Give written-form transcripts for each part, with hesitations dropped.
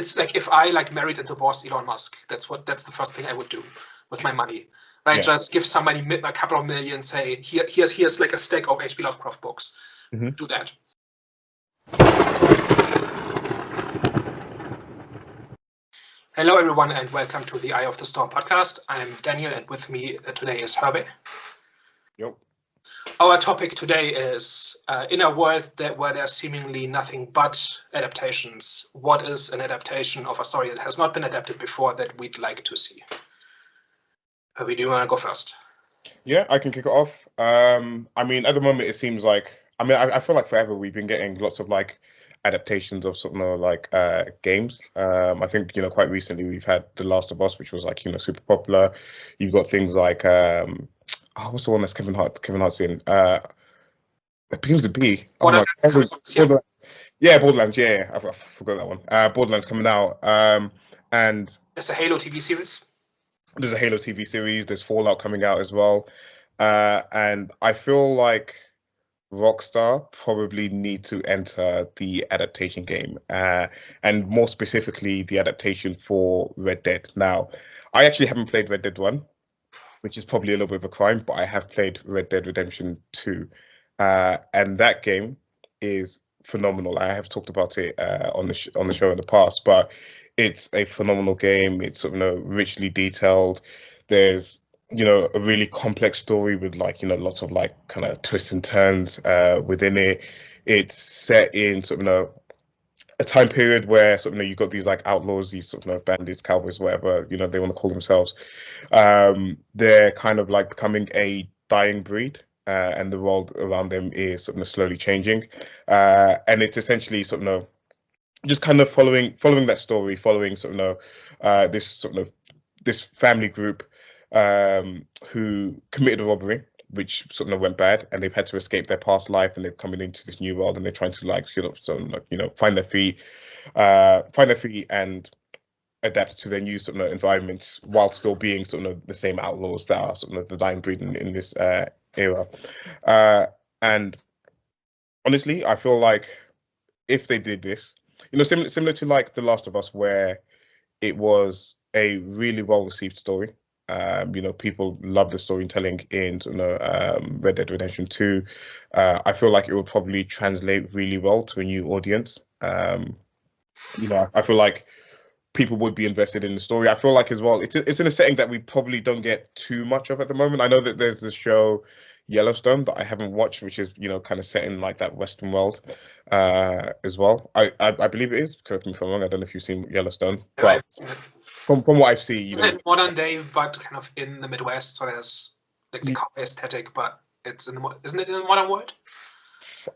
it's like if I like married into boss Elon Musk, that's the first thing I would do with my money. Right, just give somebody a couple of million, say here's like a stack of H.P. Lovecraft books. Do that. Hello everyone and welcome to the Eye of the Storm podcast. I'm Daniel and with me today is Hervé. Yep. Our topic today is in a world where there's seemingly nothing but adaptations, what is an adaptation of a story that has not been adapted before that we'd like to see? Hervé, do you want to go first? Yeah, I can kick it off. I mean, at the moment, it seems like, I feel like forever we've been getting lots of like adaptations of sort of like games. I think, quite recently we've had The Last of Us, which was like, super popular. You've got things like, what's the one that's Kevin Hart's in? It begins with B. Borderlands. Borderlands. Yeah, I forgot that one. Borderlands coming out. And there's a Halo TV series. There's a Halo TV series. There's Fallout coming out as well. And I feel like Rockstar probably need to enter the adaptation game, and more specifically, the adaptation for Red Dead. Now, I actually haven't played Red Dead 1, which is probably a little bit of a crime, but I have played Red Dead Redemption 2. And that game is phenomenal. I have talked about it on the show in the past, but it's a phenomenal game. It's sort of richly detailed. There's a really complex story with like lots of like kind of twists and turns within it. It's set in sort of a time period where sort of you've got these like outlaws, these sort of bandits, cowboys, whatever they want to call themselves. They're kind of like becoming a dying breed. And the world around them is sort of slowly changing, and it's essentially sort of just kind of following that story, following sort of this family group who committed a robbery, which sort of went bad, and they've had to escape their past life, and they're coming into this new world, and they're trying to like find their feet and adapt to their new sort of environments while still being sort of the same outlaws that are sort of the dying breed in this era. And honestly, I feel like if they did this, similar to like The Last of Us, where it was a really well received story. People love the storytelling in Red Dead Redemption 2. I feel like it would probably translate really well to a new audience. I feel like people would be invested in the story. I feel like as well, it's in a setting that we probably don't get too much of at the moment. I know that there's this show Yellowstone that I haven't watched, which is kind of set in like that Western world as well. I believe it is. Correct me if I'm wrong. I don't know if you've seen Yellowstone, but from what I've seen, it's like modern day, but kind of in the Midwest. So there's like the cowboy aesthetic, but it's isn't it in the modern world?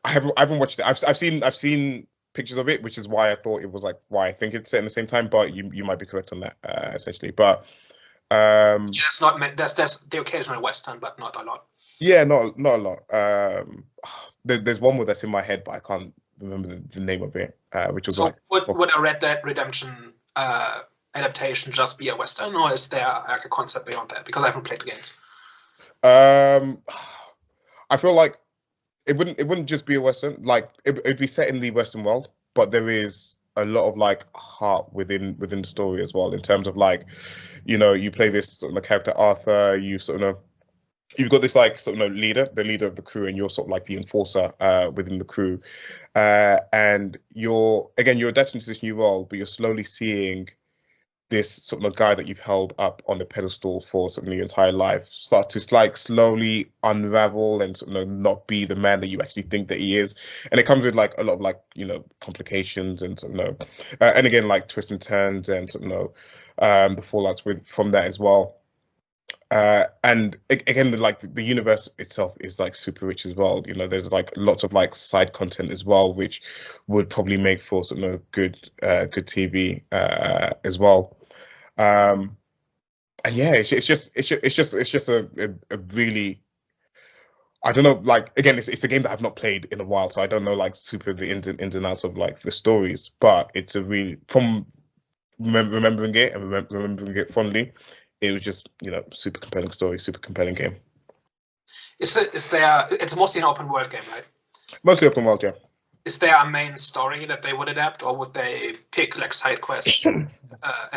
I haven't watched it. I've seen pictures of it, which is why I thought it was like why I think it's set in the same time. But you might be correct on that essentially. But it's not. There's the occasional Western, but not a lot. Yeah, not a lot. There's one more that's in my head, but I can't remember the name of it. Which was so would a Red Dead Redemption adaptation just be a Western, or is there like a concept beyond that? Because I haven't played the games. I feel like it wouldn't just be a Western. Like it'd be set in the Western world, but there is a lot of like heart within the story as well, in terms of like, you play this sort of character Arthur, you've got this like sort of the leader of the crew, and you're sort of like the enforcer within the crew, and you're adapting to this new world, but you're slowly seeing this sort of guy that you've held up on the pedestal for sort of your entire life start to like slowly unravel and sort of not be the man that you actually think that he is. And it comes with like a lot of like complications and sort of and again like twists and turns and sort of the fallouts from that as well. And again, the universe itself is like super rich as well. There's like lots of like side content as well, which would probably make for sort of good TV as well. And yeah, it's just a really, I don't know, like again, it's a game that I've not played in a while, so I don't know like super the ins and outs of like the stories, but it's a really, from remembering it and remembering it fondly, it was just super compelling story, super compelling game. It's mostly an open world game, right? Mostly open world, yeah. is there a main story that they would adapt, or would they pick like side quests and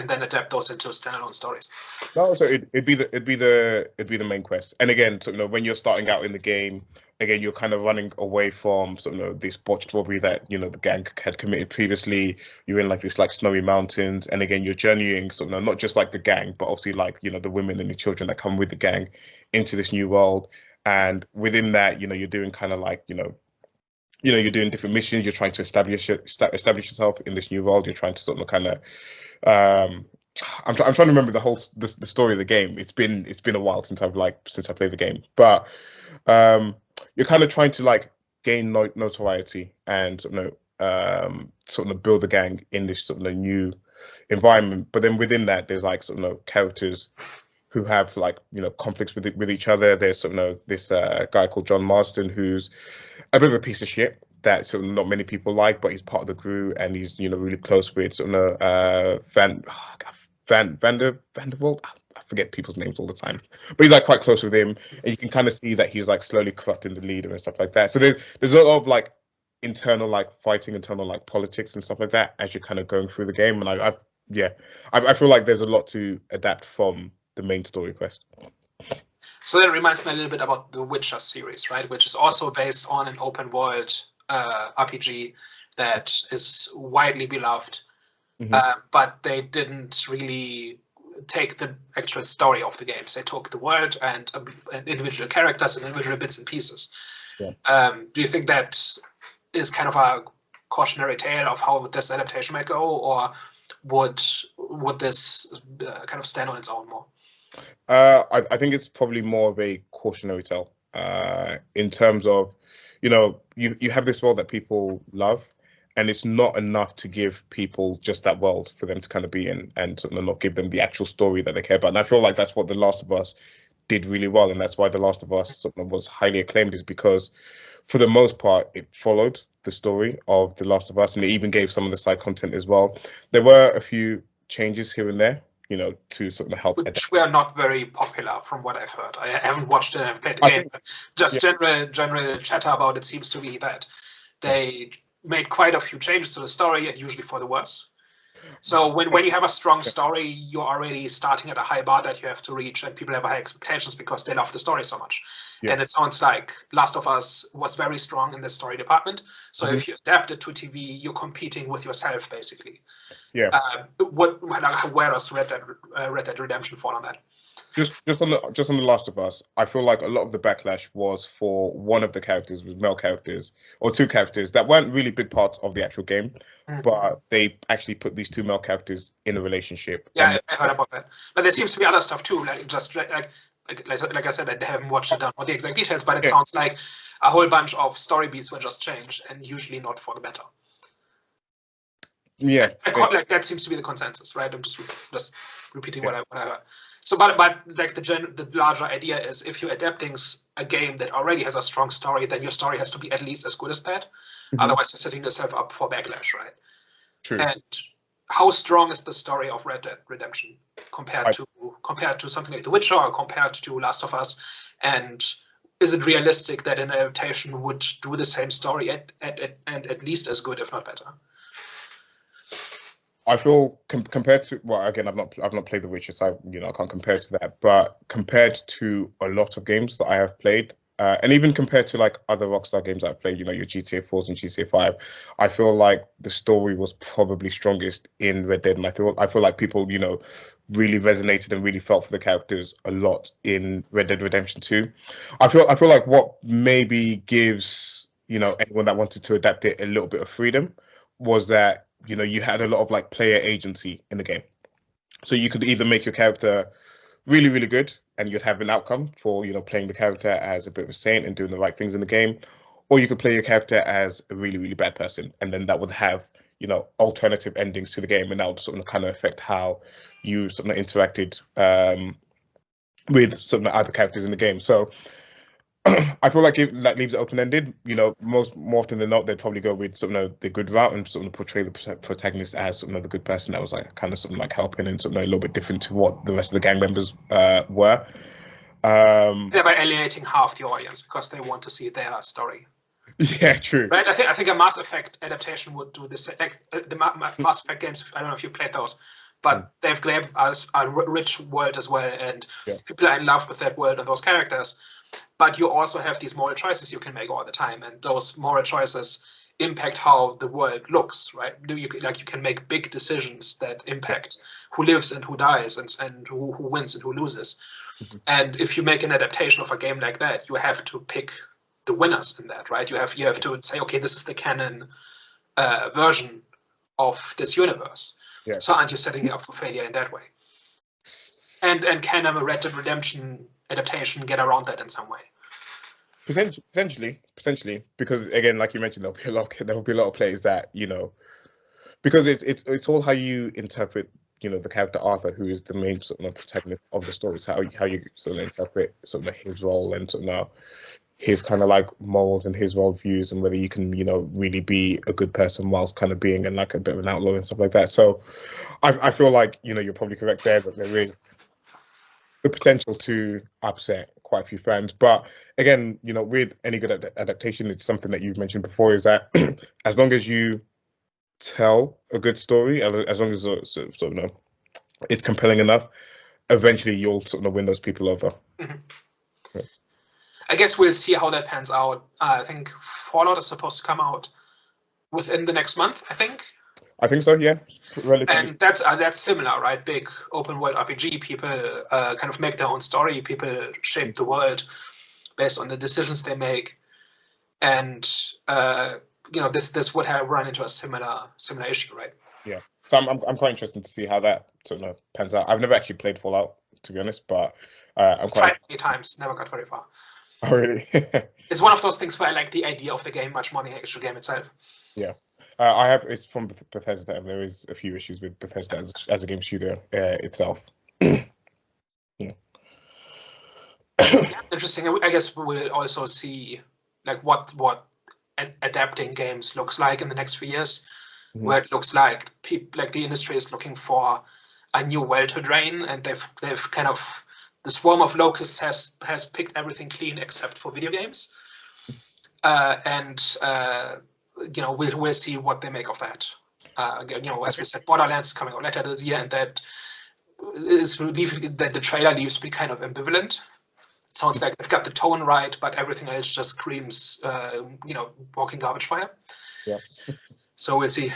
then adapt those into standalone stories? No, so it'd be the main quest. And again, so, when you're starting out in the game, again, you're kind of running away from this botched robbery that the gang had committed previously. You're in like this like snowy mountains, and again, you're journeying not just like the gang, but obviously like the women and the children that come with the gang into this new world. And within that, you're doing kind of like you're doing different missions. You're trying to establish yourself in this new world. You're trying to kind of I'm trying to remember the story of the game. It's been a while since I played the game, but you're kind of trying to like gain notoriety and build the gang in this new environment. But then within that, there's like characters who have like conflicts with each other. There's this guy called John Marston, who's a bit of a piece of shit that not many people like, but he's part of the crew, and he's really close with Vanderbilt. I forget people's names all the time, but he's like quite close with him, and you can kind of see that he's like slowly corrupting the leader and stuff like that. So there's a lot of like internal like fighting, internal like politics and stuff like that as you're kind of going through the game. And I feel like there's a lot to adapt from the main story quest. So that reminds me a little bit about the Witcher series, right? Which is also based on an open world RPG that is widely beloved, but they didn't really take the actual story of the games. They took the world and individual characters and individual bits and pieces. Yeah. Do you think that is kind of a cautionary tale of how this adaptation might go, or would this kind of stand on its own more? I think it's probably more of a cautionary tale in terms of, you have this world that people love, and it's not enough to give people just that world for them to kind of be in, and not give them the actual story that they care about. And I feel like that's what The Last of Us did really well, and that's why The Last of Us was highly acclaimed, is because for the most part it followed the story of The Last of Us, and it even gave some of the side content as well. There were a few changes here and there, to help. Which were not very popular from what I've heard. I haven't watched it and played the game, but just general chatter about it seems to be that they made quite a few changes to the story, and usually for the worse. So when you have a strong story, you're already starting at a high bar that you have to reach, and people have high expectations because they love the story so much. Yeah. And it sounds like Last of Us was very strong in the story department. So if you adapt it to TV, you're competing with yourself, basically. Yeah. Where does Red Dead Redemption fall on that? Just on the Last of Us, I feel like a lot of the backlash was for one of the characters, was male characters, or two characters that weren't really big parts of the actual game, but they actually put these two male characters in a relationship. Yeah, I heard about that. But there seems to be other stuff too, like I said, I haven't watched it down all the exact details, but it sounds like a whole bunch of story beats were just changed, and usually not for the better. Yeah, like that seems to be the consensus, right? I'm just repeating what I heard. So, but like the larger idea is, if you're adapting a game that already has a strong story, then your story has to be at least as good as that. Otherwise, you're setting yourself up for backlash, right? True. And how strong is the story of Red Dead Redemption compared to something like The Witcher, or compared to Last of Us? And is it realistic that an adaptation would do the same story and at least as good, if not better? I feel compared to, well, again, I've not played The Witcher, so I can't compare to that. But compared to a lot of games that I have played, and even compared to like other Rockstar games I've played, your GTA 4s and GTA 5, I feel like the story was probably strongest in Red Dead, and I feel like people really resonated and really felt for the characters a lot in Red Dead Redemption 2. I feel like what maybe gives anyone that wanted to adapt it a little bit of freedom was that you had a lot of like player agency in the game. So you could either make your character really, really good, and you'd have an outcome for, playing the character as a bit of a saint and doing the right things in the game, or you could play your character as a really, really bad person, and then that would have, alternative endings to the game, and that would kind of affect how you interacted with other characters in the game. So I feel like if that leaves it open-ended, more often than not, they'd probably go with the good route and portray the protagonist as the good person that was like kind of like helping and a little bit different to what the rest of the gang members were. Thereby alienating half the audience because they want to see their story. Yeah, true. Right, I think a Mass Effect adaptation would do this. Like the Mass Effect games, I don't know if you played those, Mm, but they've gave us a rich world as well, and yeah. people are in love with that world and those characters. But you also have these moral choices you can make all the time, and those moral choices impact how the world looks. Right? You can make big decisions that impact who lives and who dies, and who wins and who loses. Mhm. And if you make an adaptation of a game like that, you have to pick the winners in that, right? You have to say, okay, this is the canon version of this universe. Yeah. So aren't you setting it up for failure in that way? And can a Red Dead Redemption adaptation get around that in some way? Potentially, because again, like you mentioned, there'll be a lot of players that, because it's all how you interpret, the character Arthur, who is the main sort of protagonist of the story. It's how you sort of interpret sort of his role and sort of now his kind of like morals and his worldviews, and whether you can, really be a good person whilst kind of being in like a bit of an outlaw and stuff like that. So I feel like, you're probably correct there, that there is the potential to upset quite a few fans. But again, with any good adaptation, it's something that you've mentioned before, is that as long as you tell a good story, as long as it's compelling enough, eventually you'll sort of win those people over. Mm-hmm. Yeah. I guess we'll see how that pans out. I think Fallout is supposed to come out within the next month, I think. I think so, yeah. Relatively. And that's similar, right? Big open world RPG. People kind of make their own story. People shape the world based on the decisions they make, and this would have run into a similar issue, right? Yeah. So I'm quite interested to see how that sort of pans out. I've never actually played Fallout, to be honest, but I'm tried many times, never got very far. Oh, really? It's one of those things where I like the idea of the game much more than the actual game itself. Yeah. It's from Bethesda, and there is a few issues with Bethesda as a game studio itself. Yeah. Interesting. I guess we'll also see like what adapting games looks like in the next few years, where it looks like the industry is looking for a new well to drain, and they've kind of, the swarm of locusts has picked everything clean except for video games, and we'll see what they make of that. As we said, Borderlands coming out later this year, and that is that the trailer leaves me kind of ambivalent. It sounds like they've got the tone right, but everything else just screams, walking garbage fire. Yeah. So we'll see.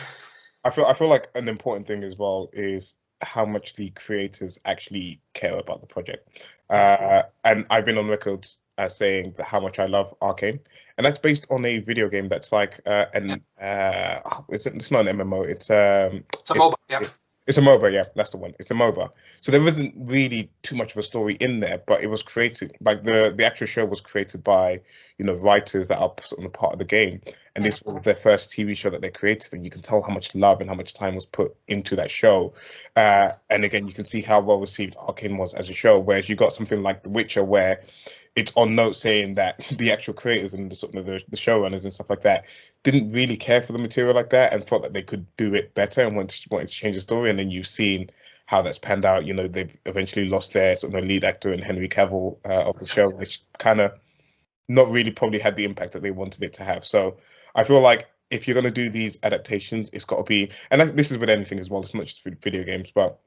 I feel like an important thing as well is how much the creators actually care about the project. And I've been on record as saying how much I love Arcane, and that's based on a video game that's like it's not an MMO. It's a MOBA, yeah. It's a MOBA, yeah, that's the one. It's a MOBA. So there wasn't really too much of a story in there, but it was created, like the actual show was created by, writers that are sort of part of the game. And this was their first TV show that they created, and you can tell how much love and how much time was put into that show. And again, you can see how well received Arcane was as a show, whereas you got something like The Witcher, where it's on note saying that the actual creators and the showrunners and stuff like that didn't really care for the material like that, and thought that they could do it better, and wanted to change the story. And then you've seen how that's panned out. They've eventually lost their sort of lead actor in Henry Cavill of the show, which kind of not really probably had the impact that they wanted it to have. So I feel like if you're going to do these adaptations, it's got to be, and this is with anything as well, it's not just with video games, but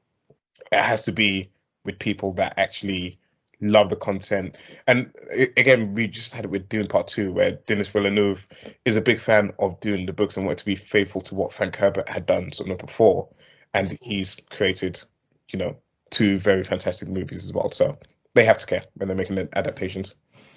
it has to be with people that actually love the content. And again, we just had it with Dune Part 2, where Denis Villeneuve is a big fan of Dune, the books, and wanted to be faithful to what Frank Herbert had done sort of before. And he's created, 2 very fantastic movies as well. So they have to care when they're making the adaptations.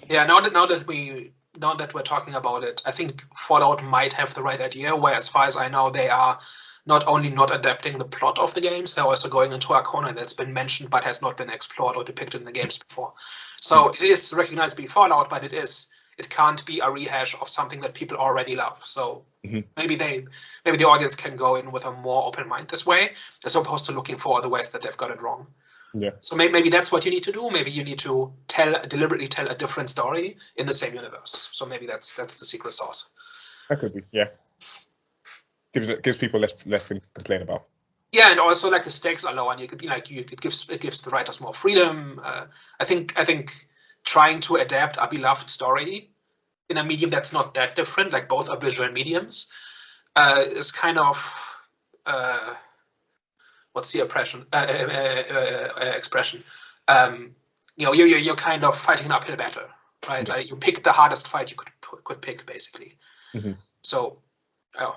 Yeah, now that we're talking about it, I think Fallout might have the right idea, where as far as I know, they are not only not adapting the plot of the games, they're also going into a corner that's been mentioned but has not been explored or depicted in the games before. So it is recognized to be Fallout, but it can't be a rehash of something that people already love. So maybe the audience can go in with a more open mind this way, as opposed to looking for the ways that they've got it wrong. Yeah. So maybe that's what you need to do. Maybe you need to deliberately tell a different story in the same universe. So maybe that's the secret sauce. That could be, yeah. Gives people less things to complain about. Yeah, and also like the stakes are low, and it gives the writers more freedom. I think trying to adapt a beloved story in a medium that's not that different, like both are visual mediums, is kind of what's the expression? You're kind of fighting an uphill battle, right? Yeah. You pick the hardest fight you could pick, basically. Mm-hmm. So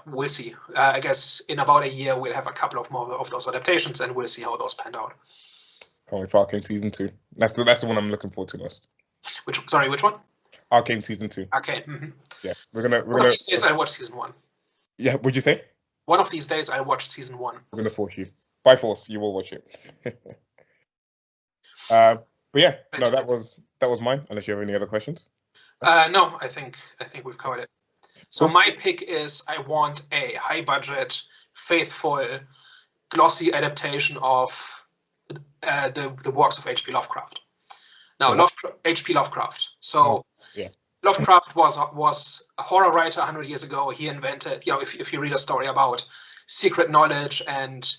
we'll see. I guess in about a year we'll have a couple of more of those adaptations, and we'll see how those pan out. Can't wait for Arcane season 2. That's the one I'm looking forward to most. Which one? Arcane season 2. Arcane. Mm-hmm. Yeah, one of these days I'll watch season 1. Yeah, what'd you say? One of these days I'll watch season 1. We're gonna force you. By force, you will watch it. But yeah, no, that was mine. Unless you have any other questions. No, I think we've covered it. So my pick is I want a high budget, faithful, glossy adaptation of the works of H.P. Lovecraft. Now, H.P. Lovecraft. So yeah. Lovecraft was a horror writer 100 years ago. He invented, if you read a story about secret knowledge and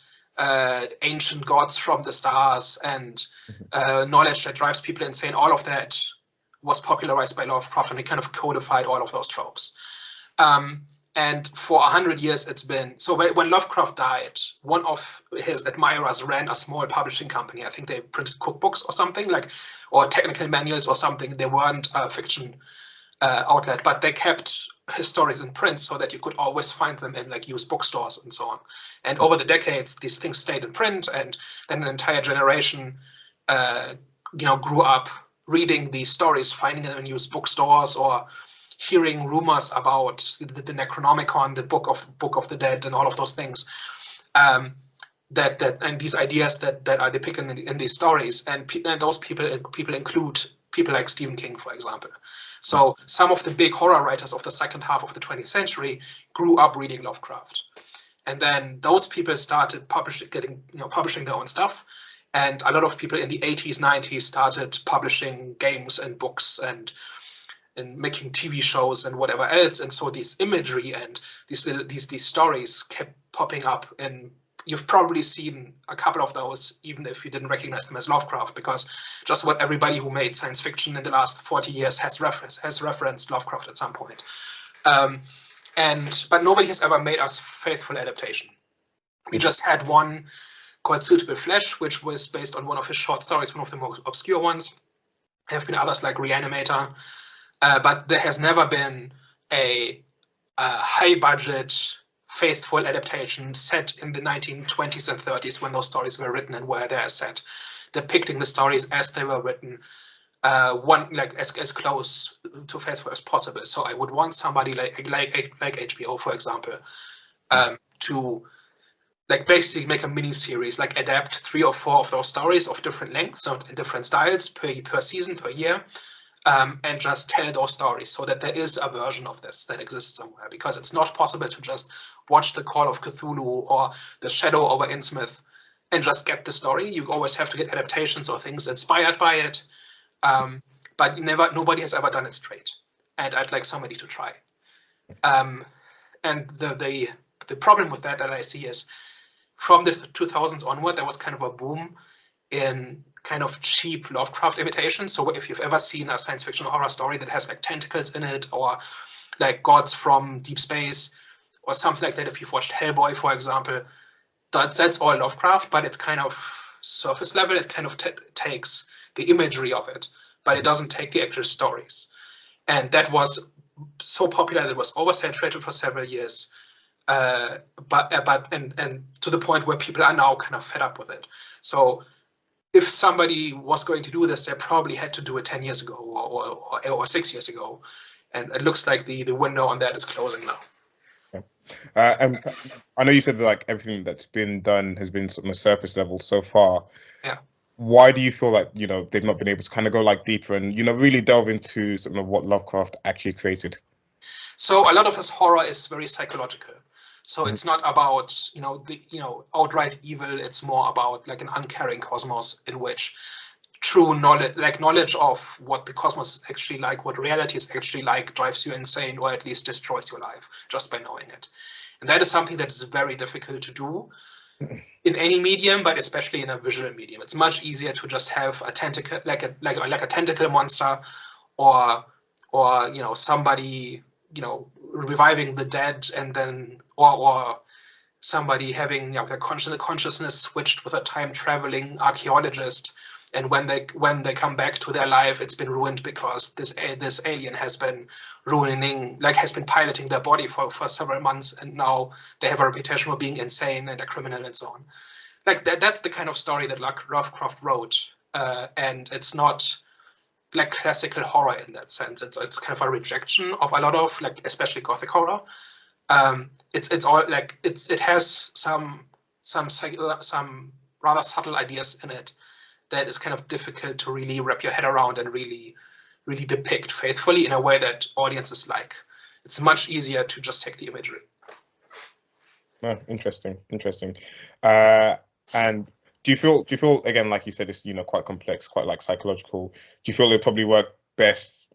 ancient gods from the stars and knowledge that drives people insane, all of that was popularized by Lovecraft, and he kind of codified all of those tropes. And for 100 years it's been, so when Lovecraft died, one of his admirers ran a small publishing company. I think they printed cookbooks or something, or technical manuals or something. They weren't a fiction outlet, but they kept his stories in print so that you could always find them in used bookstores and so on. And over the decades, these things stayed in print, and then an entire generation grew up reading these stories, finding them in used bookstores, or hearing rumors about the Necronomicon, the Book of the Dead, and all of those things, and these ideas that are depicted in these stories, and those people include people like Stephen King, for example. So some of the big horror writers of the second half of the 20th century grew up reading Lovecraft, and then those people started publishing their own stuff. And a lot of people in the 80s, 90s started publishing games and books and making TV shows and whatever else. And so this imagery and these stories kept popping up. And you've probably seen a couple of those, even if you didn't recognize them as Lovecraft, because just about everybody who made science fiction in the last 40 years has referenced Lovecraft at some point. But nobody has ever made a faithful adaptation. We just had one called Suitable Flesh, which was based on one of his short stories, one of the most obscure ones. There have been others like Reanimator, but there has never been a high-budget, faithful adaptation set in the 1920s and 30s when those stories were written and where they are set, depicting the stories as they were written, as close to faithful as possible. So I would want somebody like HBO, for example, to basically make a mini series, adapt 3 or 4 of those stories of different lengths, so in different styles per season, per year, and just tell those stories so that there is a version of this that exists somewhere, because it's not possible to just watch the Call of Cthulhu or the Shadow over Innsmouth and just get the story. You always have to get adaptations or things inspired by it, but nobody has ever done it straight, and I'd like somebody to try. And the problem with that I see is, from the 2000s onward, there was kind of a boom in kind of cheap Lovecraft imitations. So if you've ever seen a science fiction horror story that has tentacles in it, or gods from deep space or something like that, if you've watched Hellboy, for example, that's all Lovecraft, but it's kind of surface level. It kind of takes the imagery of it, but it doesn't take the actual stories. And that was so popular that it was oversaturated for several years. But to the point where people are now kind of fed up with it. So if somebody was going to do this, they probably had to do it 10 years ago or 6 years ago. And it looks like the window on that is closing now. Yeah. And I know you said that everything that's been done has been on a surface level so far. Yeah. Why do you feel like, they've not been able to kind of go deeper and, really delve into something of what Lovecraft actually created? So a lot of his horror is very psychological. So it's not about, outright evil. It's more about an uncaring cosmos in which true knowledge of what the cosmos is actually like, what reality is actually like, drives you insane, or at least destroys your life just by knowing it. And that is something that is very difficult to do in any medium, but especially in a visual medium. It's much easier to just have a tentacle, like a tentacle monster, or or somebody reviving the dead, and then or somebody having a consciousness switched with a time traveling archaeologist, and when they come back to their life, it's been ruined because this alien has been has been piloting their body for several months, and now they have a reputation for being insane and a criminal and so on. Like that's the kind of story that Lovecraft wrote, and it's not like classical horror in that sense. It's kind of a rejection of a lot of especially Gothic horror. It's all it has some rather subtle ideas in it that is kind of difficult to really wrap your head around and really depict faithfully in a way that audiences like. It's much easier to just take the imagery. Oh, interesting. And do you feel again, like you said, it's quite complex, quite like psychological? Do you feel it probably work best,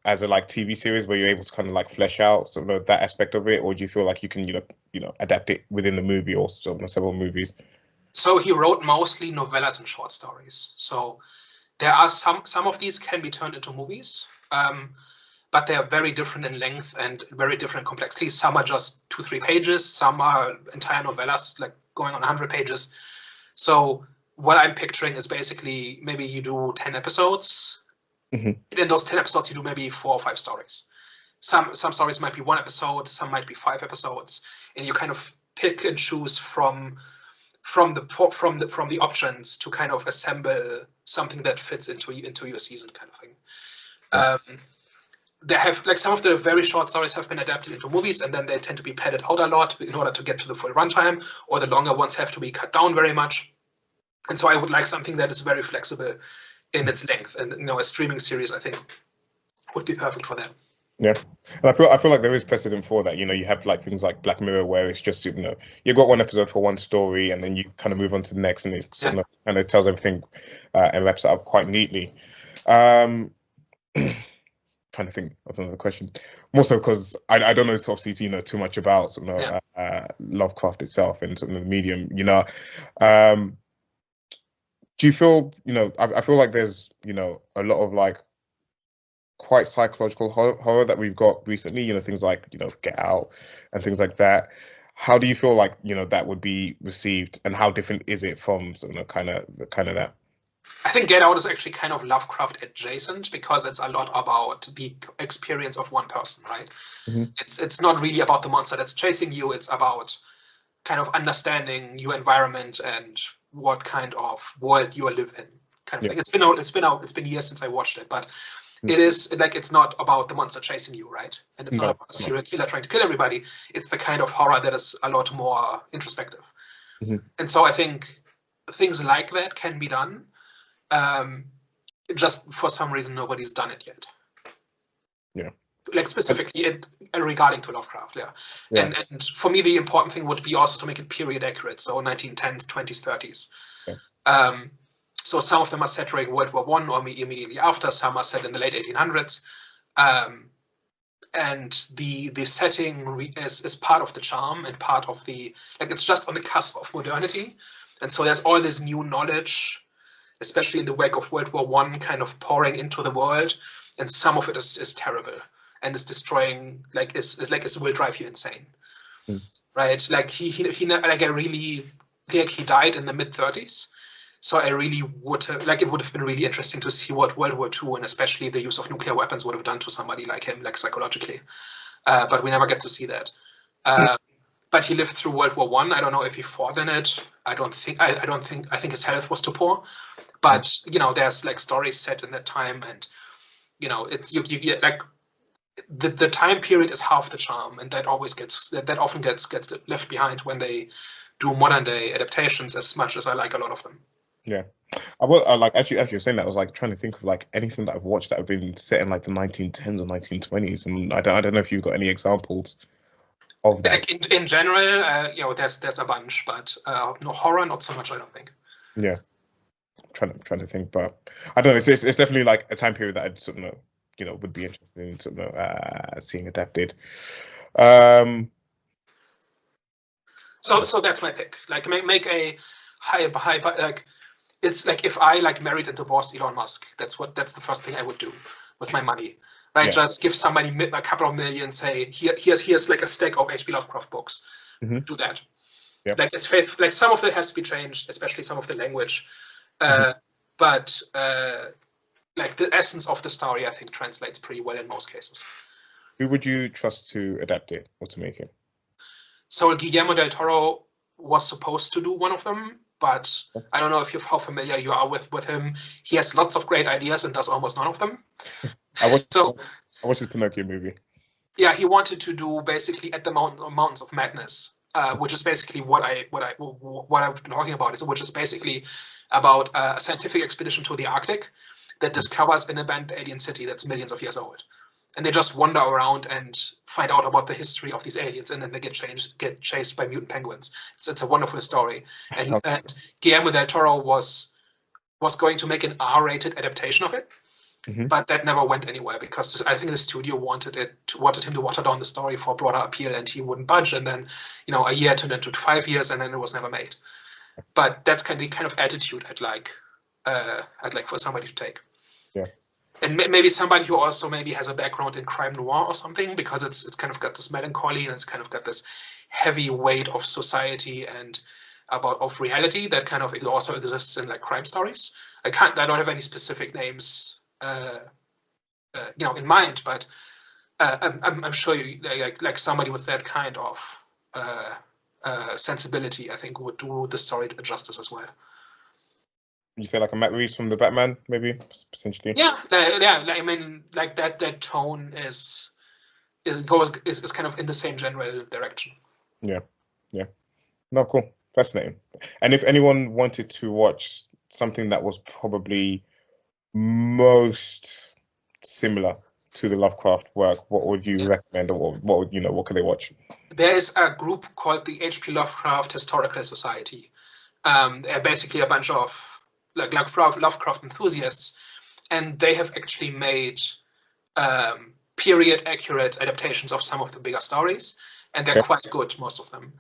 as a TV series where you're able to kind of flesh out sort of that aspect of it, or do you feel like you can adapt it within the movie or several movies? So he wrote mostly novellas and short stories. So there are some of these can be turned into movies, but they are very different in length and very different complexity. Some are just 2-3 pages. Some are entire novellas, going on 100 pages. So what I'm picturing is basically maybe you do 10 episodes. Mm-hmm. In those 10 episodes, you do maybe 4 or 5 stories. Some stories might be 1 episode, some might be 5 episodes, and you kind of pick and choose from the options to kind of assemble something that fits into your season, kind of thing. Yeah. They have some of the very short stories have been adapted into movies, and then they tend to be padded out a lot in order to get to the full runtime, or the longer ones have to be cut down very much. And so I would like something that is very flexible in its length, and a streaming series I think would be perfect for that. Yeah, and I feel like there is precedent for that. You have things like Black Mirror, where it's just you've got one episode for one story, and then you kind of move on to the next, and it tells everything and wraps it up quite neatly. Trying to think of another question, more so because I don't know obviously too much about Lovecraft itself and the medium. Do you feel I feel like there's a lot of quite psychological horror that we've got recently, things like Get Out and things like that. How do you feel that would be received, and how different is it from kind of that? I think Get Out is actually kind of Lovecraft adjacent, because it's a lot about the experience of one person, right? Mm-hmm. It's not really about the monster that's chasing you. It's about kind of understanding your environment and what kind of world you live in, kind of thing. It's been years since I watched it, but it is it's not about the monster chasing you, right? And it's not about a serial killer trying to kill everybody. It's the kind of horror that is a lot more introspective. Mm-hmm. And so I think things like that can be done. Just for some reason, nobody's done it yet. Yeah. Specifically regarding to Lovecraft, yeah. And for me, the important thing would be also to make it period accurate, so 1910s, 20s, 30s. Yeah. So some of them are set during World War I or immediately after. Some are set in the late 1800s, and the setting is part of the charm and part of the it's just on the cusp of modernity, and so there's all this new knowledge, especially in the wake of World War I, kind of pouring into the world, and some of it is terrible and is destroying, it will drive you insane, right? He died in the mid-30s, so I really would have, it would have been really interesting to see what World War II and especially the use of nuclear weapons would have done to somebody like him, psychologically, but we never get to see that. But he lived through World War I. I don't know if he fought in it. I think his health was too poor. But there's stories set in that time, and it's you get the time period is half the charm, and that often gets left behind when they do modern day adaptations. As much as I like a lot of them. Yeah, I will. As you were saying that, I was trying to think of anything that I've watched that have been set in the 1910s or 1920s, and I don't know if you've got any examples of that. In general, there's a bunch, but no horror, not so much. I don't think. Yeah. Trying to think, but I don't know. It's definitely a time period that I'd would be interested in seeing adapted. So that's my pick. Make a high it's if I married and divorced Elon Musk. That's the first thing I would do with my money. right? Yeah. Just give somebody a couple of million, say, here's like a stack of H.P. Lovecraft books. Do that. Yeah. Like it's faith. Like some of it has to be changed, especially some of the language. But like the essence of the story, I think translates pretty well in most cases. Who would you trust to adapt it or to make it? So Guillermo del Toro was supposed to do one of them, but I don't know how familiar you are with him. He has lots of great ideas and does almost none of them. I watched his Pinocchio movie. Yeah, he wanted to do basically At the Mountains of Madness, which is basically what I've been talking about, which is basically about a scientific expedition to the Arctic that discovers an abandoned alien city that's millions of years old. And they just wander around and find out about the history of these aliens, and then they get chased by mutant penguins. It's a wonderful story. And Guillermo del Toro was going to make an R-rated adaptation of it, but that never went anywhere because I think the studio wanted him to water down the story for broader appeal, and he wouldn't budge. And then, a year turned into 5 years, and then it was never made. But that's kind of attitude I'd like for somebody to take. Yeah. And maybe somebody who also maybe has a background in crime noir or something, because it's kind of got this melancholy and it's kind of got this heavy weight of society and of reality that kind of also exists in like crime stories. I don't have any specific names, in mind, but I'm sure you like somebody with that kind of sensibility, I think, would do the story justice as well. You say like a Matt Reeves from the Batman, maybe potentially. Yeah. I mean, like that tone is kind of in the same general direction. Yeah. No, cool, fascinating. And if anyone wanted to watch something that was probably most similar to the Lovecraft work, what would you recommend, or what could they watch? There is a group called the H.P. Lovecraft Historical Society. They're basically a bunch of like Lovecraft enthusiasts, and they have actually made period accurate adaptations of some of the bigger stories, and they're quite good, most of them.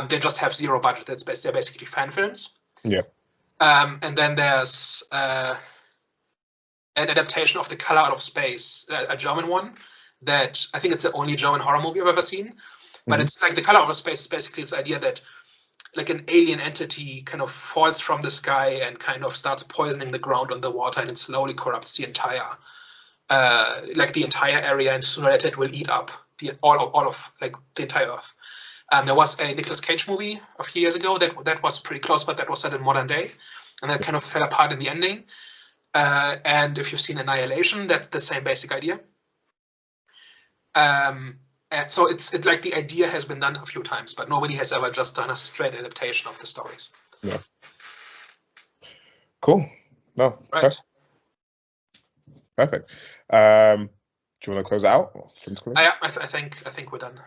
They just have zero budget. They're basically fan films. Yeah. And then there's an adaptation of The Color Out of Space, a German one that I think it's the only German horror movie I've ever seen. But it's like The Color Out of Space is basically this idea that like an alien entity kind of falls from the sky and kind of starts poisoning the ground and the water, and it slowly corrupts the entire area, and sooner or later it will eat up all of like the entire Earth. There was a Nicolas Cage movie a few years ago that was pretty close, but that was set in modern day, and that kind of fell apart in the ending. And if you've seen Annihilation, that's the same basic idea. And so it's like the idea has been done a few times, but nobody has ever just done a straight adaptation of the stories. Yeah. Cool. No. Right. Perfect. Do you want to close it out? I think we're done.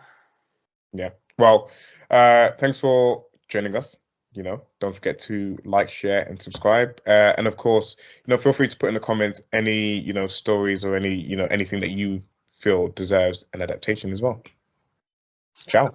Yeah. Well, thanks for joining us. Don't forget to like, share, and subscribe. And of course, feel free to put in the comments any, stories or any, anything that you feel deserves an adaptation as well. Ciao.